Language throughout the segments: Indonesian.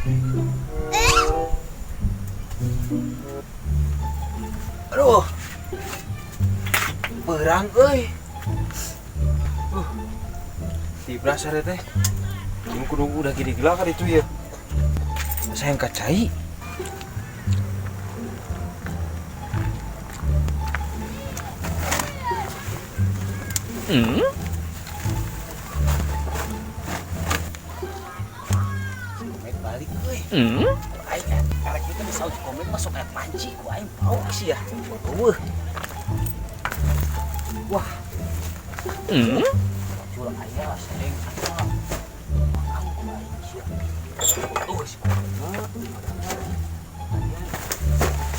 Aduh. Perang euy. Tibra sare teh. Ini kudu udah gede gila kan itu ya. Sayang kacai. Komet balik euy. Aing kalau kita bisa uji komet masuk air panci ku aing bau sih ya. Eueuh. Wah. Curang aya sering atuh. Makan ku aing sia. Tuh si komet.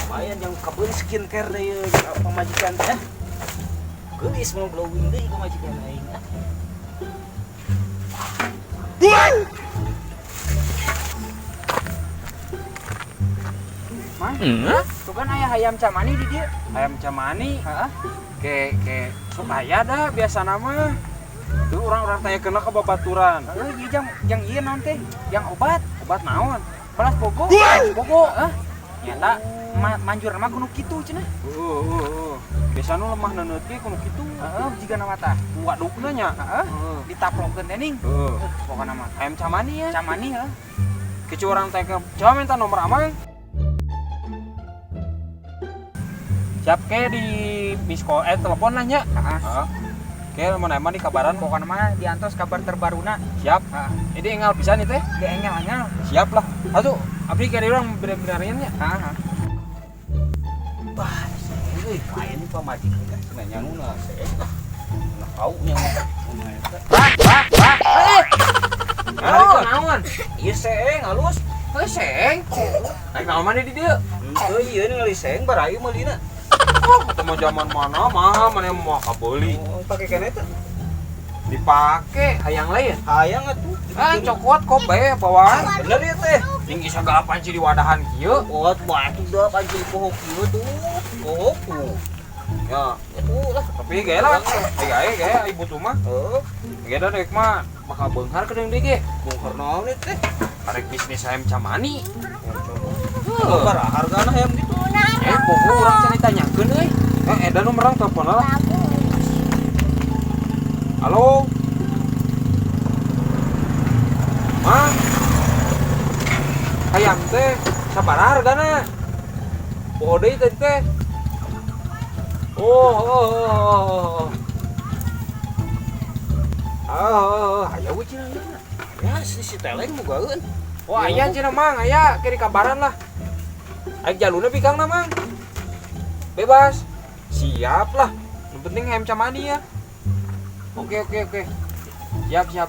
Lumayan yang kabel skincare deh pamajikan teh. Geus mau glowing deui ka majikan aing. Tuh kan ayah ayam camani di dia. Ayam camani, ke sok aya dah biasa nama. Tuh orang-orang tanya kena ke babaturan. Yang iya naon teh? Yang obat naon? Balas pogo. Nyata manjur mah kudu kitu cenah. Biasana lemah neuneut ge kudu kitu. Jiga nama tah. Wadukna nya, ditaplokeun teh ning. Pokona mah ayam camani ya. Camani heuh. Kicu orang tanya coba minta nomor amang. Siap ke di misko telepon nanya. Oke, mana di kabaran pokoknya mah diantos kabar terbaruna. Siap. Ini engal pisan itu teh. Di engal. Siap lah. Atuh, abdi ka urang bener-benernya. Wah, euy kain ini pamajikan kan cenah nyanguna seek lah. Nah kau nya naon? Ieu seeng halus. Seng. Naik naon mana di dieu? Heuh ieu ningali seeng barayu meulina. Ketemu zaman mana mah mana mau kabeli. Pake keneh teh. Dipake hayang lain. Hayang atuh. Cokot kobe bawaan. Bener ieu teh. Tinggi sagala panci di wadahan kieu. Kuat batu dah panci pohok kieu tuh. Pohok tuh. Ya, itu lah. Tapi gaya lah. Gaya ibu tuh mah. Gaya dah dek mah bakal beunghar ke deung ge. Bongkar naon ieu teh? Arek bisnis ayam camani. Berapa hargana hayam gitu? Pokok urang cenah ditanyakeun euy. Edan nomerang telepon lah. Halo. Mang. Hayam teh sabaraha hargana? Poho deui teh. Oh. Aya we cenah. Ya si teleng mugaeun. Oh aya cenah mang, aya ke di kabaran lah. Aik jaluna pikang na mang. Bebas. Siap lah. Yang penting ayam camani ya. Oke. Siap.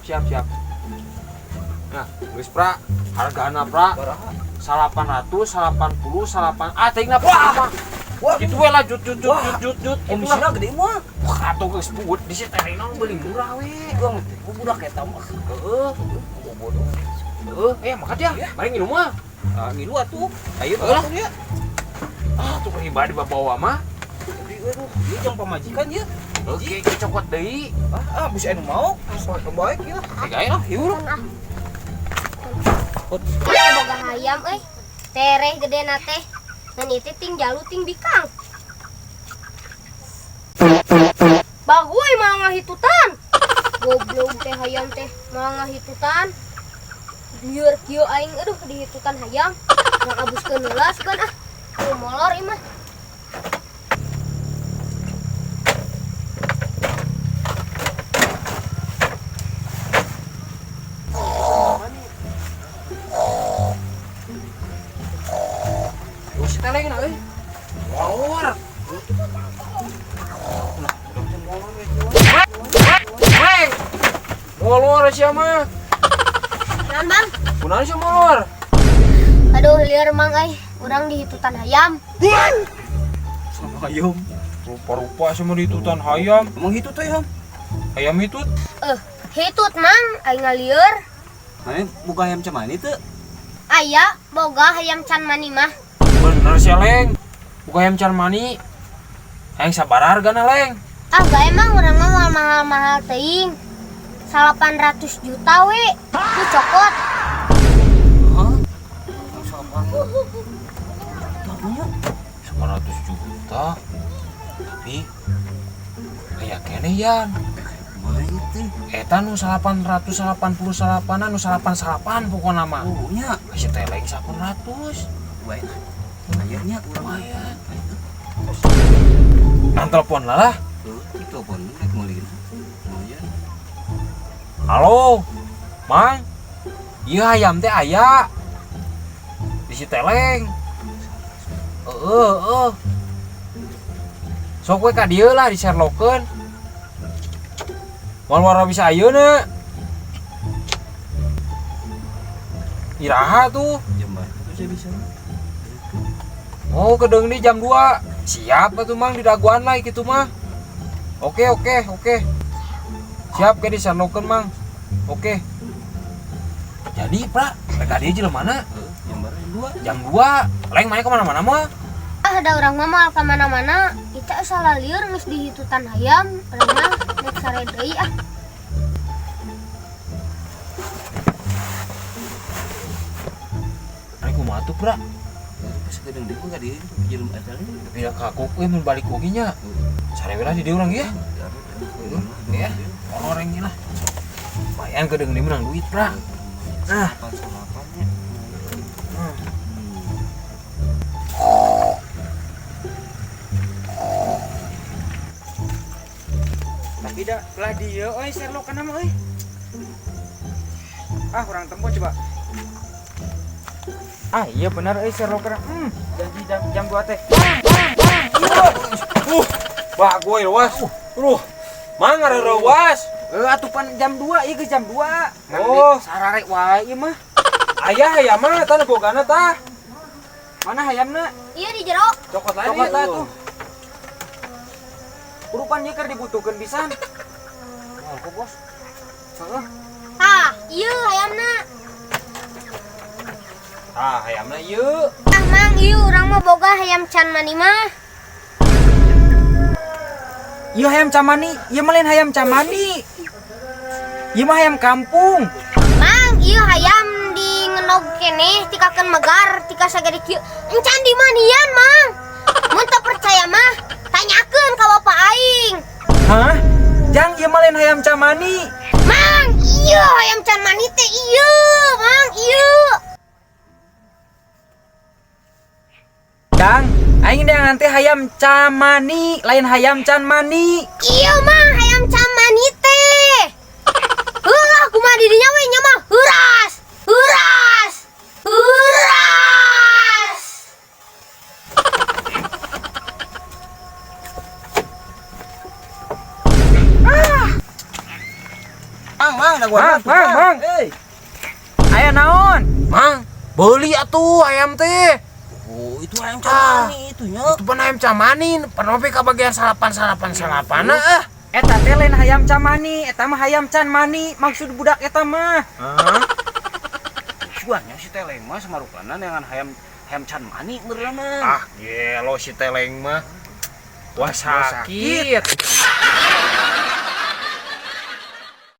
Nah, geus pra. Hargana pra. 880, 8. Teuingna pra. Wah, gitu we lah jut. Komisina gede mah. Wah, atuh geus puut di si terena beli murah we. Gua budak eta mah. Bodoh. Makan ya. Mari nginum mah. Ngilu atuh. Ayo lah. ya. Tuh pribadi bawa mah. Jadi aduh, ieu jeung pamajikan ya. Oke, cokot deui. Bisa anu mau. Baik ya. Gae lah, yuk. Boga hayam euy. Tereh gedena teh. Ngan ieu ting jalu ting bikang. Baguy mah ngahitutan. Goblok teh hayam teh mah ngahitutan. Lieur kieu aing aduh dihitutan hayam. Ngabuskeun heula sugan molor ieu mah. Si teleng na euy. Molor. Molor sia mah. Naon bang? Kunaon sia molor? Aduh lieur mang urang dihitutan hayam. Sama hayam. Rupa-rupa sama ditutan hayam. Emang hitut teh hayam. Hayam hitut. Hitut mang aing ngalieur. Mana buka hayam camani teu? Aya boga hayam can mani mah. Bener sih leng. Buka ayam can mani. Yang sabar hargana leng. Gak emang urang mah mahal-mahal teuing. 800 juta we. Itu cokot. Hah? Oh, tapi kayak kene Yan. Eta nu 889 nu 88 pokokna mah. Oh nya, Si teleng 100. bae. Ayahnya urang aya. Nang telepon lah. Itu telepon rek meulin. Lumayan. Halo, Mang. Iya ayam teh aya. Di si teleng. Sok we ka dieu lah di Sherlockeun. Moal wara bisa ayeuna. Iraha tuh. Jam berapa saya bisa? Oh, kedeung di jam 2. Siap atuh Mang di daguan lah kitu mah. Oke. Siap ke di Sherlockeun Mang. Oke. Jadi, Pra, mereka dia jelema mana? Jam berapa? Jam 2. Lain main kemana-mana mah. Ada orang mah kemana-mana, kita salah liur geus di hitutan hayam, karena nek sare deui ah. Ari kumaha tuh, Pra? Pas kadang dia enggak di jelem asal ini. Pindah ka kok mun balik kogi nya. Sare we lah di dieu urang ieu. Ya. Orang ini lah. Bayan kedeung dia menang duit, Pra. Nah, tapi dah belah dia, oi Sherlock kana mah euy. Kurang tempo coba. Iya benar euy Sherlock kana. Janji jam 2 teh. Bah gue was. Mang ngareureuh was. Atuh pan jam 2 ieu geus jam 2. Oh, sarare wae ieu mah. Aya hayam mah tah bogana tah. Mana hayamna? Iya di jero. Cokot lain ieu tah tuh. Urupan ieu keur dibutuhkeun pisan. Kok bos? Heeh. Iya hayamna. Hayamna ieu. Mang, ieu urang mah boga hayam can mani mah. Ieu hayam camani, ieu mah lain hayam camani. Ieu mah hayam kampung. Mang, ieu hayam di ngenog keneh tikakeun megar tika sagede kieu. Encan di manian, Mang. Mun teu percaya mah tanyakeun ka bapak aing. Hah? Jang ieu mah lain hayam camani. Mang, ieu hayam can mani teh ieu, Mang, ieu. Jang, aing dengan teh hayam camani, lain hayam can mani. Ieu Mang, hayam can mani teh. Heulah kumaha di dinya we nya mah heuras. Mang, dah gua. Mang. Aya naon? Mang, beuli atuh ayam teh. Oh, itu ayam camani itunya. Itu pan ayam camani, panopi ka bagian salapan ah. Eta teh lain hayam camani, eta mah hayam can mani, maksud budak eta mah. Suanya si teleng mah samarupana dengan hayam can mani meureunna. Gelo si teleng mah. Wah sakit.